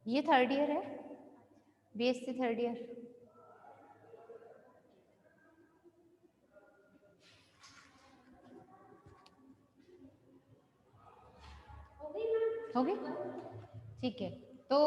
ये third year है, BSc third year. हो गई, ठीक है। तो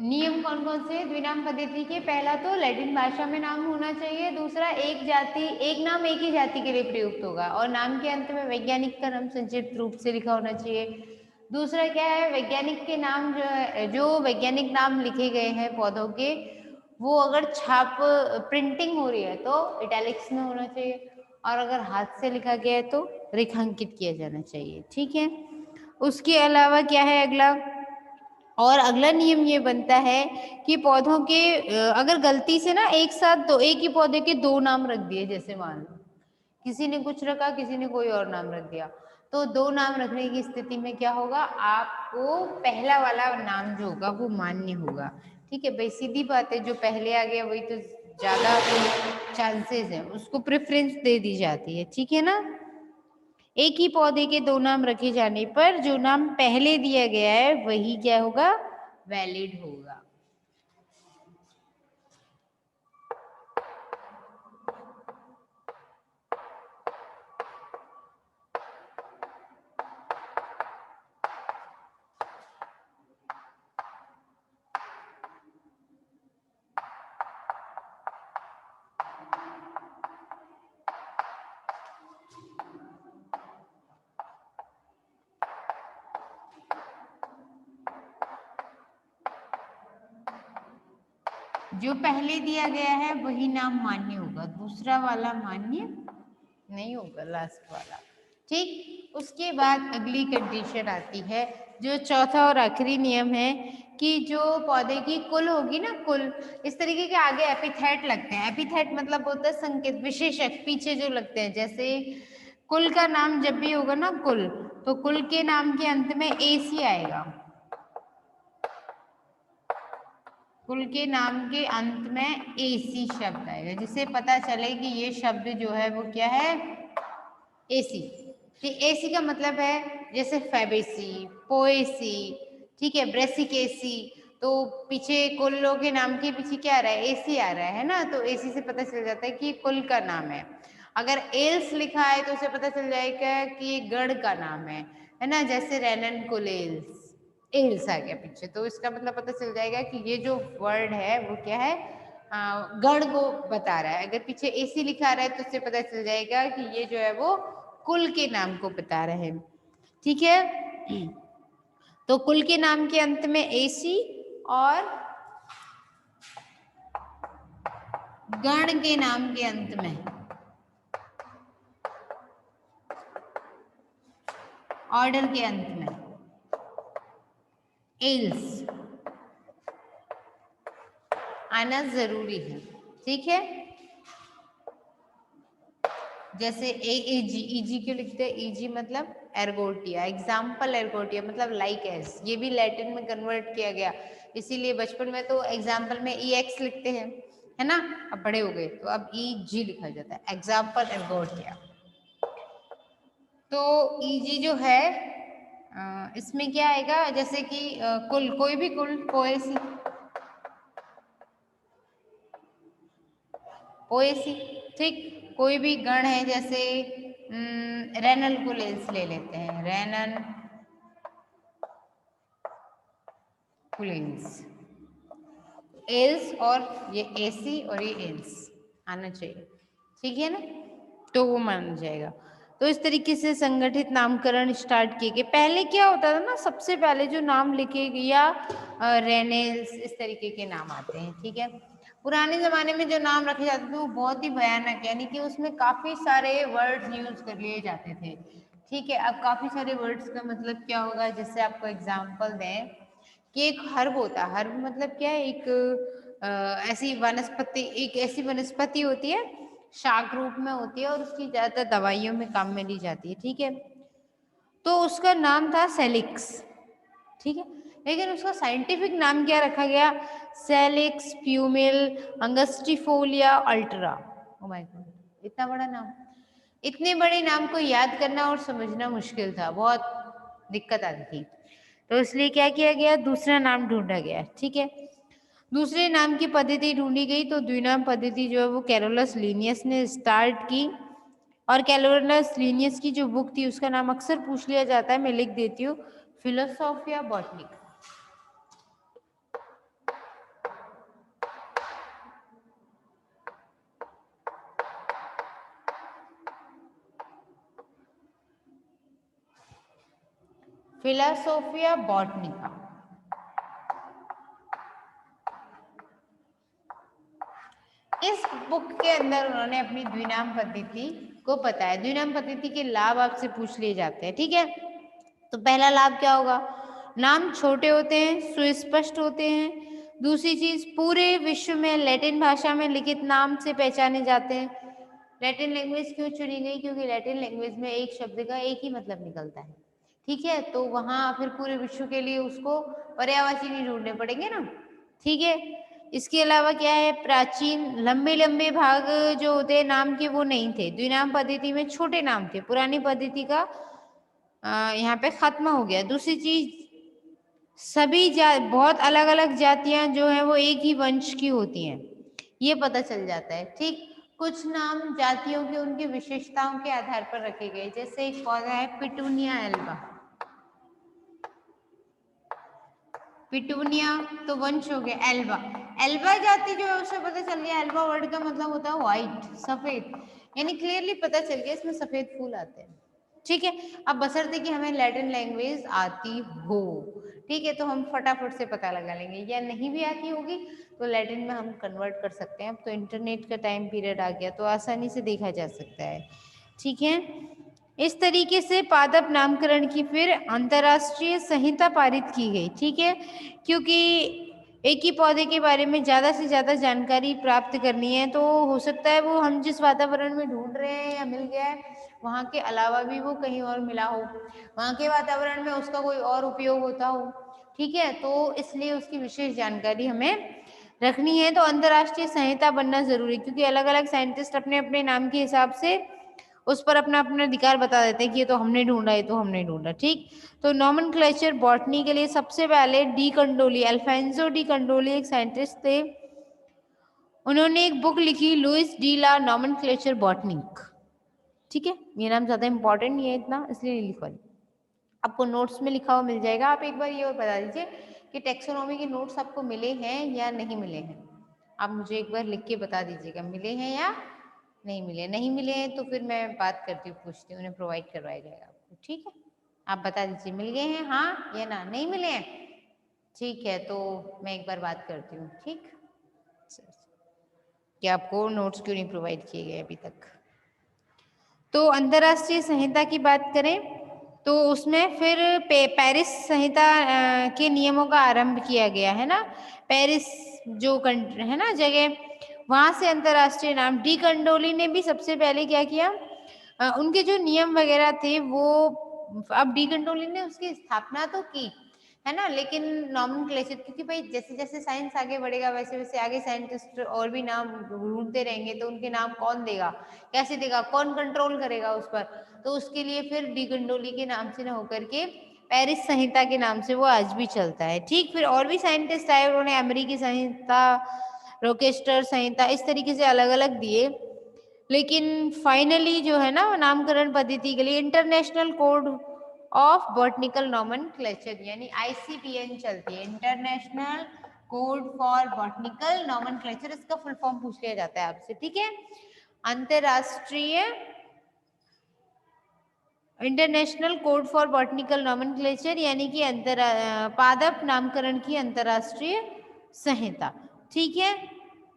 नियम कौन कौन से द्विनाम पद्धति के? पहला तो लैटिन भाषा में नाम होना चाहिए, दूसरा एक जाति एक नाम एक ही जाति के लिए प्रयुक्त होगा, और नाम के अंत में वैज्ञानिक का नाम संक्षिप्त रूप से लिखा होना चाहिए। दूसरा क्या है, वैज्ञानिक के नाम जो है, जो वैज्ञानिक नाम लिखे गए हैं पौधों के, वो अगर छाप प्रिंटिंग हो रही है तो इटैलिक्स में होना चाहिए, और अगर हाथ से लिखा गया है तो रेखांकित किया जाना चाहिए, ठीक है। उसके अलावा क्या है अगला, और अगला नियम ये बनता है कि पौधों के अगर गलती से ना एक साथ दो, एक ही पौधे के दो नाम रख दिए, जैसे मान लो किसी ने कुछ रखा, किसी ने कोई और नाम रख दिया, तो दो नाम रखने की स्थिति में क्या होगा, आपको पहला वाला नाम जो होगा वो मान्य होगा, ठीक है भाई। सीधी बात है, जो पहले आ गया वही तो ज्यादा चांसेस है, उसको प्रेफरेंस दे दी जाती है, ठीक है ना। एक ही पौधे के दो नाम रखे जाने पर जो नाम पहले दिया गया है वही क्या होगा, वैलिड होगा। जो पहले दिया गया है वही नाम मान्य होगा, दूसरा वाला मान्य नहीं होगा, लास्ट वाला, ठीक। उसके बाद अगली कंडीशन आती है, जो चौथा और आखिरी नियम है, कि जो पौधे की कुल होगी ना, कुल, इस तरीके के आगे एपिथेट लगते हैं। एपिथेट मतलब होता है संकेत, विशेषक पीछे जो लगते हैं, जैसे कुल का नाम जब भी होगा ना कुल, तो कुल के नाम के अंत में एसी आएगा, कुल के नाम के अंत में एसी शब्द आएगा, जिससे पता चले कि ये शब्द जो है वो क्या है, एसी। ठीक, एसी का मतलब है जैसे फैबेसी, पोएसी, ठीक है, ब्रेसिकेसी, तो पीछे कुल्लों के नाम के पीछे क्या आ रहा है, एसी आ रहा है ना, तो एसी से पता चल जाता है कि कुल का नाम है। अगर एल्स लिखा है तो उसे पता चल जाएगा कि ये गढ़ का नाम है ना, जैसे रेनन कुलेल्स, एल्स आ गया पीछे, तो इसका मतलब पता चल जाएगा कि ये जो वर्ड है वो क्या है, गढ़ को बता रहा है। अगर पीछे एसी लिखा रहा है तो उससे पता चल जाएगा कि ये जो है वो कुल के नाम को बता रहे हैं, ठीक है। तो कुल के नाम के अंत में एसी और गण के नाम के अंत में, ऑर्डर के अंत में एल्स आना जरूरी है, ठीक है। जैसे एजी, ईजी क्यों लिखते हैं, ईजी मतलब एर्गोटिया, एग्जाम्पल एर्गोटिया मतलब लाइक एस, ये भी लैटिन में कन्वर्ट किया गया, इसीलिए बचपन में तो एग्जाम्पल में ई एक्स लिखते हैं, है ना, अब बड़े हो गए तो अब ई जी लिखा जाता है, एग्जाम्पल एर्गोटिया। तो ईजी जो है इसमें क्या आएगा, जैसे कि कुल, कोई भी कुल, पोएसी, पोएसी, ठीक, कोई भी गण है, जैसे रेनन कुलेल्स ले लेते हैं, रेनन कुलेल्स, एल्स और ये एसी और ये एल्स आना चाहिए, ठीक है ना, तो वो मान जाएगा। तो इस तरीके से संगठित नामकरण स्टार्ट किए गए। पहले क्या होता था ना, सबसे पहले जो नाम लिखे या रेनेल्स, इस तरीके के नाम आते हैं, ठीक है। पुराने जमाने में जो नाम रखे जाते थे वो बहुत ही भयानक, यानी कि उसमें काफी सारे वर्ड्स यूज कर लिए जाते थे, ठीक है। अब काफी सारे वर्ड्स का मतलब क्या होगा, जैसे आपको एग्जाम्पल दें कि एक हर्ब होता है, हर्ब मतलब क्या है, एक ऐसी वनस्पति, एक ऐसी वनस्पति होती है, शाक रूप में होती है और उसकी ज्यादातर दवाइयों में काम में ली जाती है, ठीक है। तो उसका नाम था सेलिक्स, ठीक है, लेकिन उसका साइंटिफिक नाम क्या रखा गया, सेलिक्स प्यूमिल अंगस्टिफोलिया अल्ट्रा। ओ माय गॉड, इतना बड़ा नाम, इतने बड़े नाम को याद करना और समझना मुश्किल था, बहुत दिक्कत आती थी। तो इसलिए क्या किया गया, दूसरा नाम ढूंढा गया। ठीक है, दूसरे नाम की पद्धति ढूंढी गई तो द्विनाम पद्धति जो है वो कैरोलस लीनियस ने स्टार्ट की। और कैरोलस लीनियस की जो बुक थी उसका नाम अक्सर पूछ लिया जाता है, मैं लिख देती हूँ, फिलोसोफिया बॉटनिका। फिलोसोफिया बॉटनिका। इस बुक के अंदर उन्होंने अपनी द्विनाम पद्धति को बताया। द्विनाम पद्धति के लाभ आपसे पूछ लिए जाते हैं। ठीक है, तो पहला लाभ क्या होगा, नाम छोटे होते हैं, सुस्पष्ट होते हैं। दूसरी चीज, पूरे विश्व में लैटिन भाषा में लिखित नाम से पहचाने जाते हैं। लैटिन लैंग्वेज क्यों चुनी गई, क्योंकि लैटिन लैंग्वेज में एक शब्द का एक ही मतलब निकलता है। ठीक है, तो वहां फिर पूरे विश्व के लिए उसको पर्यायवाची नहीं ढूंढने पड़ेंगे ना। ठीक है, इसके अलावा क्या है, प्राचीन लंबे लंबे भाग जो होते हैं नाम के वो नहीं थे, द्विनाम पद्धति में छोटे नाम थे। पुरानी पद्धति का यहाँ पे खत्म हो गया। दूसरी चीज, सभी बहुत अलग अलग जातियां जो है वो एक ही वंश की होती हैं, ये पता चल जाता है। ठीक, कुछ नाम जातियों के उनकी विशेषताओं के आधार पर रखे गए, जैसे एक पौधा है पिटूनिया एल्बा। पिटूनिया तो वंश हो गया, एल्बा, एल्बा जाति जो है उससे पता चल गया, एल्बा वर्ड का मतलब होता है व्हाइट, सफेद, यानी क्लियरली पता चल गया इसमें सफेद फूल आते हैं। ठीक है, अब बशर्ते कि हमें लैटिन लैंग्वेज आती हो, ठीक है, तो हम फटाफट से पता लगा लेंगे। या नहीं भी आती होगी तो लैटिन में हम कन्वर्ट कर सकते हैं। अब तो इंटरनेट का टाइम पीरियड आ गया तो आसानी से देखा जा सकता है। ठीक है, इस तरीके से पादप नामकरण की फिर अंतरराष्ट्रीय संहिता पारित की गई। ठीक है, क्योंकि एक ही पौधे के बारे में ज़्यादा से ज़्यादा जानकारी प्राप्त करनी है, तो हो सकता है वो हम जिस वातावरण में ढूंढ रहे हैं या मिल गया है वहाँ के अलावा भी वो कहीं और मिला हो, वहाँ के वातावरण में उसका कोई और उपयोग होता हो। ठीक है, तो इसलिए उसकी विशेष जानकारी हमें रखनी है। तो अंतरराष्ट्रीय संहिता बनना जरूरी, क्योंकि अलग अलग साइंटिस्ट अपने अपने नाम के हिसाब से उस पर अपना अपना अधिकार बता देते हैं कि ये तो हमने ढूंढा, ये तो हमने ढूंढा। ठीक, तो नॉमेनक्लेचर बॉटनी के लिए सबसे पहले de Candolle, Alphonso de Candolle एक साइंटिस्ट थे, उन्होंने एक बुक लिखी Lois de la nomenclature botanique. ठीक है, ये नाम ज्यादा इंपॉर्टेंट नहीं है इतना, इसलिए नहीं लिखा, आपको नोट्स में लिखा हुआ मिल जाएगा। आप एक बार ये और बता दीजिए कि टेक्सोनॉमी के नोट्स आपको मिले हैं या नहीं मिले हैं। आप मुझे एक बार लिख के बता दीजिएगा मिले हैं या नहीं मिले। नहीं मिले हैं तो फिर मैं बात करती हूँ, पूछती हूँ, उन्हें प्रोवाइड करवाया जाएगा आपको। ठीक है, आप बता दीजिए मिल गए हैं हाँ या ना, नहीं मिले हैं। ठीक है, तो मैं एक बार बात करती हूँ। ठीक, कि आपको नोट्स क्यों नहीं प्रोवाइड किए गए अभी तक। तो अंतरराष्ट्रीय संहिता की बात करें तो उसमें फिर पेरिस संहिता के नियमों का आरंभ किया गया है ना। पेरिस जो कंट्री है ना जगह, वहां से अंतरराष्ट्रीय नाम, डी कंडोली ने भी सबसे पहले क्या किया, उनके जो नियम वगैरह थे वो, अब डी कंडोली ने उसकी स्थापना तो की है ना, लेकिन नॉमेनक्लेचर, क्योंकि भाई जैसे जैसे साइंस आगे बढ़ेगा वैसे वैसे आगे साइंटिस्ट और भी नाम ढूंढते रहेंगे, तो उनके नाम कौन देगा, कैसे देगा, कौन कंट्रोल करेगा उस पर। तो उसके लिए फिर डी कंडोली के नाम से न होकर के पेरिस संहिता के नाम से वो आज भी चलता है। ठीक, फिर और भी साइंटिस्ट आए, उन्होंने अमेरिकी संहिता, रोकेस्टर संहिता, इस तरीके से अलग अलग दिए, लेकिन फाइनली जो है ना नामकरण पद्धति के लिए international code of botanical nomenclature यानी ICBN चलती है, international code for botanical nomenclature, इसका फुल फॉर्म पूछ लिया जाता है आपसे। ठीक है, अंतरराष्ट्रीय international code for botanical nomenclature यानी कि पादप नामकरण की अंतरराष्ट्रीय संहिता। ठीक है,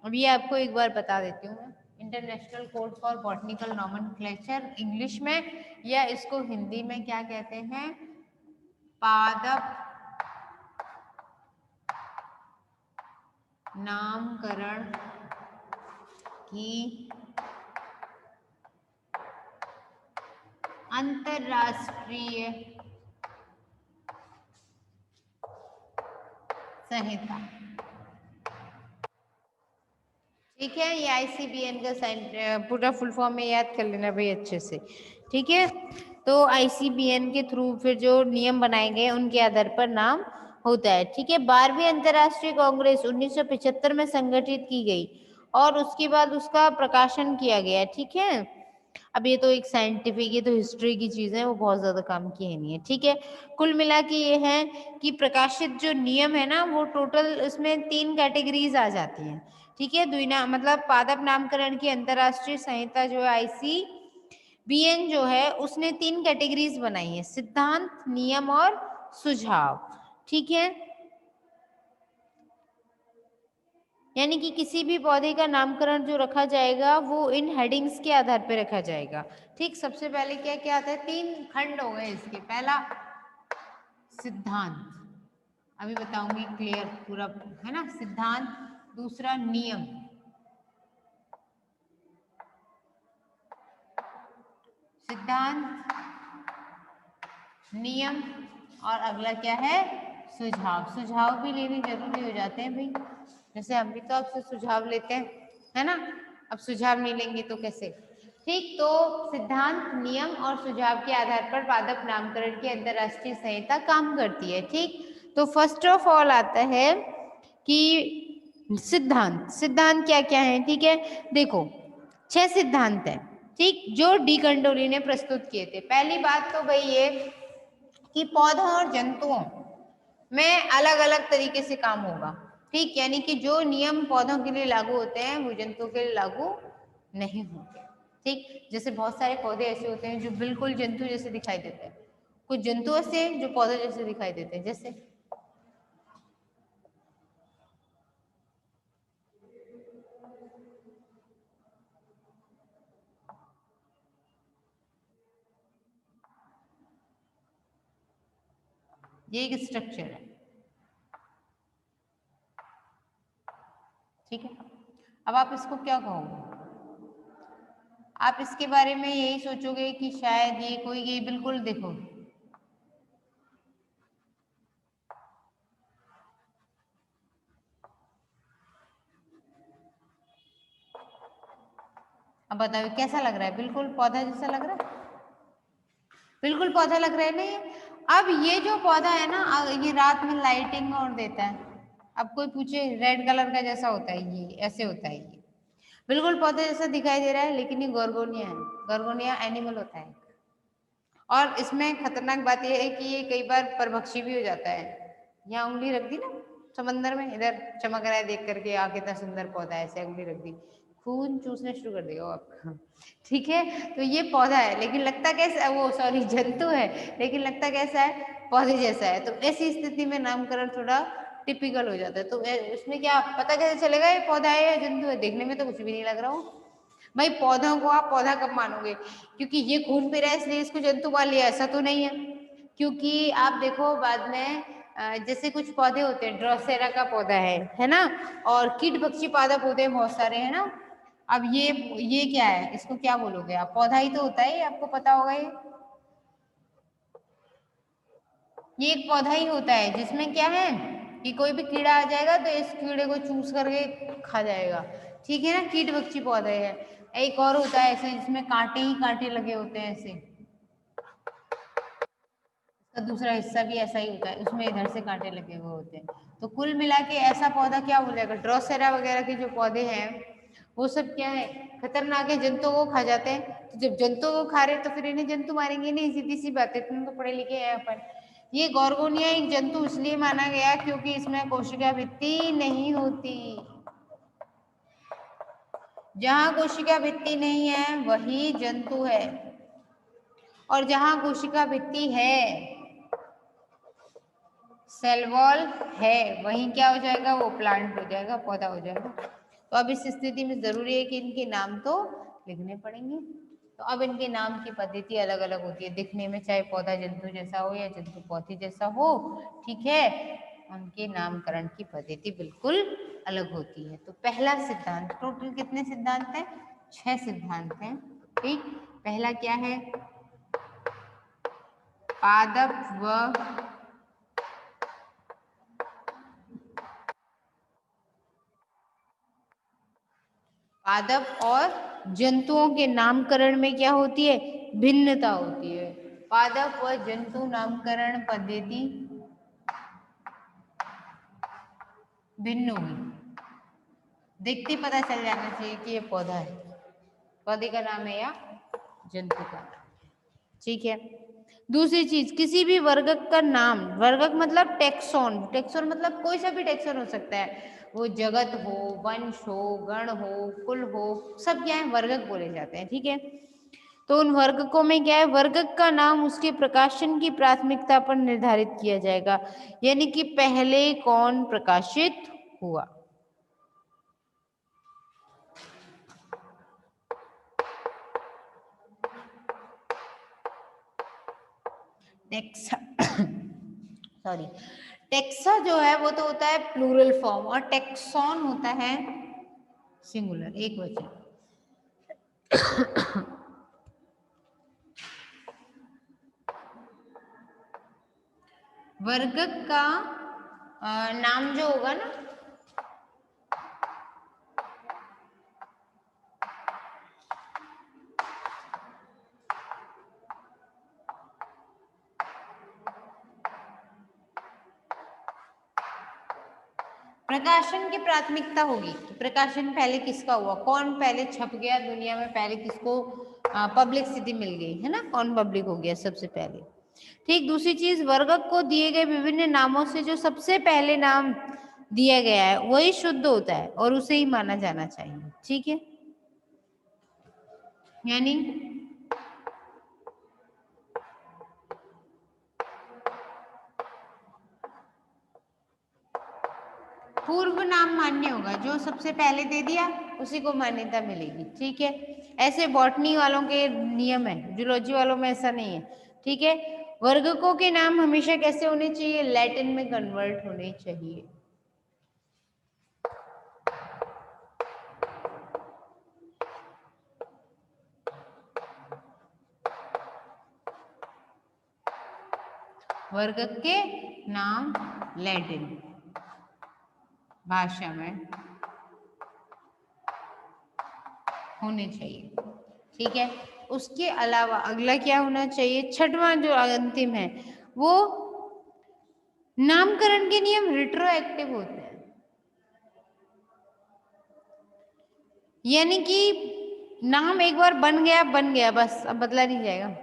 अब ये आपको एक बार बता देती हूँ मैं, international code for botanical nomenclature English में, या इसको हिंदी में क्या कहते हैं, पादप नामकरण की अंतरराष्ट्रीय संहिता। ठीक है, ये ICBN का पूरा फुल फॉर्म में याद कर लेना भाई अच्छे से। ठीक है, तो आईसीबीएन के थ्रू फिर जो नियम बनाए गए उनके आधार पर नाम होता है। ठीक है, 12वीं अंतर्राष्ट्रीय कांग्रेस 1975 में संगठित की गई और उसके बाद उसका प्रकाशन किया गया। ठीक है, अब ये तो एक साइंटिफिक, ये तो हिस्ट्री की चीजें, वो बहुत ज्यादा काम की है नहीं है। ठीक है, कुल मिला के ये है कि प्रकाशित जो नियम है ना, वो टोटल इसमें 3 कैटेगरीज आ जाती हैं। ठीक है, द्विना मतलब पादप नामकरण की अंतर्राष्ट्रीय संहिता जो है आईसीबीएन जो है, उसने 3 कैटेगरीज बनाई है, सिद्धांत, नियम और सुझाव। ठीक है, यानी कि किसी भी पौधे का नामकरण जो रखा जाएगा वो इन हेडिंग्स के आधार पर रखा जाएगा। ठीक, सबसे पहले क्या क्या आता है, 3 खंड हो गए इसके। पहला सिद्धांत, अभी बताऊंगी क्लियर पूरा, है ना, सिद्धांत। दूसरा नियम, सिद्धांत, नियम, और अगला क्या है, सुझाव। सुझाव भी लेने जरूरी हो जाते हैं भाई, जैसे हम भी तो आपसे सुझाव लेते हैं, है ना। अब सुझाव नहीं लेंगे तो कैसे। ठीक, तो सिद्धांत, नियम और सुझाव के आधार पर पादप नामकरण की अंतर्राष्ट्रीय संहिता काम करती है। ठीक, तो फर्स्ट ऑफ ऑल आता है कि सिद्धांत। सिद्धांत क्या क्या है, ठीक है, देखो 6 सिद्धांत हैं। ठीक, जो डी कंडोली ने प्रस्तुत किए थे। पहली बात तो भाई ये कि पौधों और जंतुओं में अलग अलग तरीके से काम होगा। ठीक, यानी कि जो नियम पौधों के लिए लागू होते हैं वो जंतुओं के लिए लागू नहीं होते। ठीक, जैसे बहुत सारे पौधे ऐसे होते हैं जो बिल्कुल जंतु जैसे दिखाई देते हैं, कुछ जंतु ऐसे जो पौधे जैसे दिखाई देते हैं, जैसे ये एक स्ट्रक्चर है। ठीक है, अब आप इसको क्या कहोगे, आप इसके बारे में यही सोचोगे कि शायद ये कोई, ये बिल्कुल देखो, अब बताओ कैसा लग रहा है, बिल्कुल पौधा जैसा लग रहा है, बिल्कुल पौधा लग रहा है नहीं। अब ये जो पौधा है ना, ये रात में लाइटिंग और देता है। अब कोई पूछे रेड कलर का जैसा होता है, ये ऐसे होता है, ये बिल्कुल पौधे जैसा दिखाई दे रहा है, लेकिन ये गोर्गोनिया है। गोर्गोनिया एनिमल होता है, और इसमें खतरनाक बात यह है कि ये कई बार परभक्षी भी हो जाता है। यहाँ उंगली रख दी ना समंदर में, इधर चमक रहा है देख करके, आ कितना सुंदर पौधा है, ऐसे उंगली रख दी, खून चूसने शुरू कर देगा आपका। ठीक है, तो ये पौधा है लेकिन लगता कैसा है, वो सॉरी जंतु है लेकिन लगता कैसा है, पौधे जैसा है। तो ऐसी स्थिति में नामकरण थोड़ा टिपिकल हो जाता है। तो इसमें क्या पता कैसे चलेगा ये पौधा है या जंतु है, देखने में तो कुछ भी नहीं लग रहा हो भाई। पौधों को आप पौधा कब मानोगे, क्योंकि ये खून पी रहा है इसलिए इसको जंतु मान लिया, ऐसा तो नहीं है। क्योंकि आप देखो बाद में जैसे कुछ पौधे होते हैं, ड्रोसेरा का पौधा है ना, और कीट पक्षी पादप होते हैं बहुत सारे, है ना। अब ये क्या है, इसको क्या बोलोगे आप, पौधा ही तो होता है, आपको पता होगा ये एक पौधा ही होता है जिसमें क्या है कि कोई भी कीड़ा आ जाएगा तो इस कीड़े को चूस करके खा जाएगा। ठीक है ना, कीट पक्षी पौधे है। एक और होता है ऐसे जिसमें कांटे ही कांटे लगे होते हैं ऐसे, तो दूसरा हिस्सा भी ऐसा ही होता है, उसमें इधर से कांटे लगे हुए होते हैं। तो कुल मिला के ऐसा पौधा क्या बोलेगा, ड्रोसेरा वगैरह के जो पौधे हैं वो सब क्या है, खतरनाक है, जंतुओं को खा जाते हैं। तो जब जंतुओं को खा रहे तो फिर इन्हें जंतु मारेंगे नहीं, सीधी सी बात है, तुम तो पढ़े लिखे हैं अपन। ये गोर्गोनिया एक जंतु इसलिए माना गया क्योंकि इसमें कोशिका भित्ति नहीं होती। जहां कोशिका भित्ति नहीं है वही जंतु है, और जहां कोशिका भित्ति है, सेल वॉल है, वहीं क्या हो जाएगा, वो प्लांट हो जाएगा, पौधा हो जाएगा। तो अब इस स्थिति में जरूरी है कि इनके नाम तो लिखने पड़ेंगे। तो अब इनके नाम की पद्धति अलग अलग होती है दिखने में, चाहे पौधा जंतु जैसा हो या जंतु पौधे जैसा हो। ठीक है, उनके नामकरण की पद्धति बिल्कुल अलग होती है। तो पहला सिद्धांत, टोटल कितने सिद्धांत हैं, 6 सिद्धांत हैं। ठीक, पहला क्या है, पादप व पादप और जंतुओं के नामकरण में क्या होती है, भिन्नता होती है। पादप व जंतु नामकरण पद्धति भिन्न होगी। देखते ही पता चल जाना चाहिए कि ये पौधा है, पौधे का नाम है या जंतु का नाम। ठीक है। दूसरी चीज, किसी भी वर्गक का नाम, वर्गक मतलब टेक्सोन, टेक्सोन मतलब कोई सा भी टेक्सोन हो सकता है, वो जगत हो, वंश हो, गण हो, कुल हो, सब क्या है वर्गक बोले जाते हैं। ठीक है। तो उन वर्गकों में क्या है, वर्गक का नाम उसके प्रकाशन की प्राथमिकता पर निर्धारित किया जाएगा, यानी कि पहले कौन प्रकाशित हुआ। टेक्सा सॉरी, टेक्सा जो है वो तो होता है प्लूरल फॉर्म, और टेक्सॉन होता है सिंगुलर, एक वचन। वर्गक का नाम जो होगा ना, प्रकाशन की प्राथमिकता होगी कि प्रकाशन पहले किसका हुआ, कौन पहले छप गया दुनिया में, पहले किसको पब्लिसिटी मिल गई है ना, कौन पब्लिक हो गया सबसे पहले। ठीक। दूसरी चीज, वर्गक को दिए गए विभिन्न नामों से जो सबसे पहले नाम दिया गया है वही शुद्ध होता है और उसे ही माना जाना चाहिए। ठीक है। यानी पूर्व नाम मान्य होगा, जो सबसे पहले दे दिया उसी को मान्यता मिलेगी। ठीक है। ऐसे बॉटनी वालों के नियम है, जूलॉजी वालों में ऐसा नहीं है। ठीक है। वर्गकों के नाम हमेशा कैसे होने चाहिए, लैटिन में कन्वर्ट होने चाहिए। वर्गक के नाम लैटिन भाषा में होने चाहिए। ठीक है। उसके अलावा अगला क्या होना चाहिए, छठवां जो अंतिम है, वो नामकरण के नियम रिट्रोएक्टिव होते हैं, यानी कि नाम एक बार बन गया बस, अब बदला नहीं जाएगा।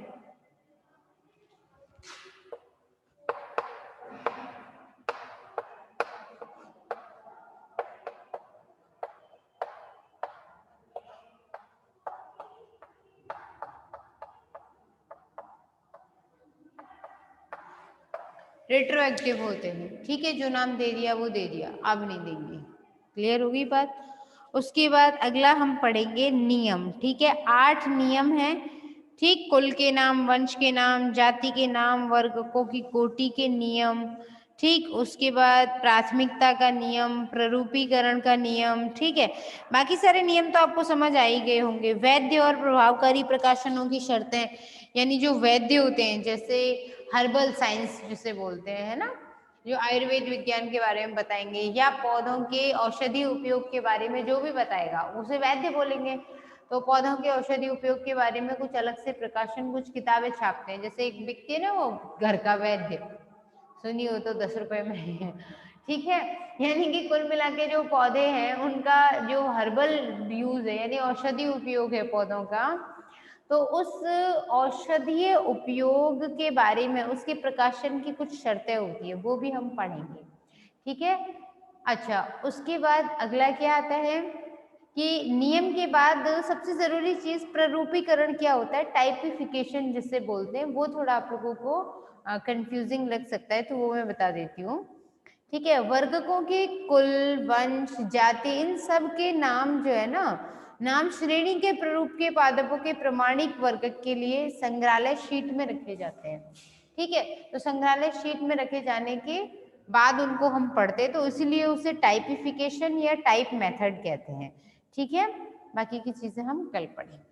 रेट्रोएक्टिव होते हैं। ठीक है। जो नाम दे दिया वो दे दिया, अब नहीं देंगे। क्लियर होगी बात। उसके बाद अगला हम पढ़ेंगे नियम। ठीक है। 8 नियम हैं। ठीक। कुल के नाम, वंश के नाम, जाति के नाम, वर्गकों की कोटि के नियम। ठीक। उसके बाद प्राथमिकता का नियम, प्ररूपीकरण का नियम। ठीक है। बाकी सारे नियम तो आपको समझ आ ही गए होंगे। वैध और प्रभावकारी प्रकाशनों की शर्तें, यानी जो वैध होते हैं, जैसे हर्बल साइंस जिसे बोलते हैं, है ना, जो आयुर्वेद विज्ञान के बारे में बताएंगे, या पौधों के औषधि उपयोग के बारे में जो भी बताएगा उसे वैद्य बोलेंगे। तो पौधों के औषधि उपयोग के बारे में कुछ अलग से प्रकाशन, कुछ किताबें छापते हैं, जैसे एक बिकती है ना वो घर का वैद्य, सुनी हो तो 10 रुपए में है। ठीक है। यानी कि कुल मिला के जो पौधे हैं उनका जो हर्बल यूज है, यानी औषधि उपयोग है पौधों का, तो उस औषधीय उपयोग के बारे में उसके प्रकाशन की कुछ शर्तें होती है, वो भी हम पढ़ेंगे। ठीक है। अच्छा, उसके बाद अगला क्या आता है कि नियम के बाद सबसे जरूरी चीज प्ररूपीकरण क्या होता है, टाइपिफिकेशन जिसे बोलते हैं, वो थोड़ा आप लोगों को कंफ्यूजिंग लग सकता है, तो वो मैं बता देती हूँ। ठीक है। वर्गकों के कुल, वंश, जाति, इन सब के नाम जो है ना, नाम श्रेणी के प्ररूप के पादपों के प्रमाणिक वर्गक के लिए संग्रहालय शीट में रखे जाते हैं। ठीक है। तो संग्रहालय शीट में रखे जाने के बाद उनको हम पढ़ते हैं, तो इसीलिए उसे टाइपिफिकेशन या टाइप मेथड कहते हैं। ठीक है। बाकी की चीजें हम कल पढ़ेंगे।